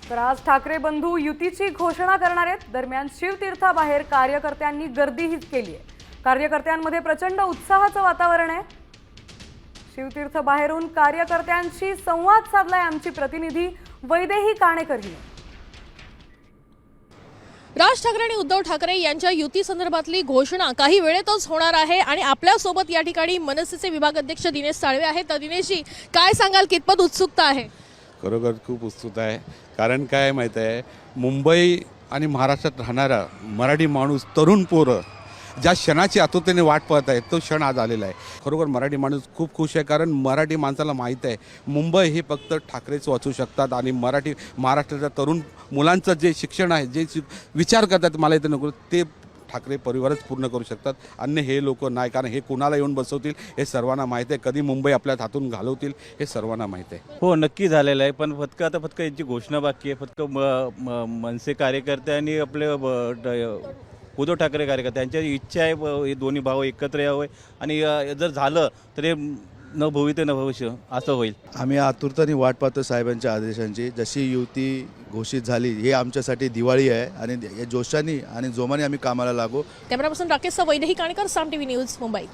तर आज ठाकरे बंधू युतीची घोषणा करणार आहेत। दरम्यान शिवतीर्थाबाहेर कार्यकर्त्यांनी गर्दीही केली आहे। कार्यकर्त्यांमध्ये प्रचंड उत्साहाचं वातावरण आहे। शिवतीर्थाबाहेरून कार्यकर्त्यांशी संवाद साधलाय आमची प्रतिनिधी वैदेही काणेकर हिने। राज ठाकरे आणि उद्धव ठाकरे यांच्या युती संदर्भातली घोषणा काही वेळेतच होणार आहे आणि आपल्या सोबत या ठिकाणी मनसेचे विभाग अध्यक्ष दिनेश साळवे आहेत। तर दिनेशजी, काय सांगाल, कितपत उत्सुकता आहे? खरोखर खूप उत्सुकता आहे। कारण काय माहीत आहे, मुंबई आणि महाराष्ट्रात राहणारा मराठी माणूस, तरुण पोरं ज्या क्षणाची आतुरतेने वाट पाहत आहेत, तो क्षण आज आलेला आहे। खरोखर मराठी माणूस खूप खुश आहे, कारण मराठी माणसाला माहीत आहे मुंबई हे फक्त ठाकरेच वाचू शकतात आणि महाराष्ट्राच्या तरुण मुलांचं जे शिक्षण आहे, जे विचार करतात मला इथे नको, ते ठाकरे परिवारच पूर्ण करू शकतात। अन्य हे लोक नाही, कारण हे कुणाला येऊन बसवतील हे सर्वांना माहीत आहे, कधी मुंबई आपल्या हातून घालवतील हे सर्वांना माहीत आहे। हो, नक्की झालेलं आहे, पण फक्त यांची घोषणा बाकी आहे। फक्त मनसे कार्यकर्ते आणि आपले उद्धव ठाकरे कार्यकर्ते यांची इच्छा आहे हे दोन्ही भाऊ एकत्र यावे आणि जर झालं तर हे न भूवी ते न भविष्य असं होईल। आम्ही आतुरतेने वाट पाहतो साहेबांच्या आदेशांची। जशी युती घोषित झाली, हे आमच्यासाठी दिवाळी आहे आणि या जोशाने आणि जोमाने आम्ही कामाला लागू। कॅमेरा पर्सन राकेश वैदेही काणेकर, साम टीव्ही न्यूज, मुंबई।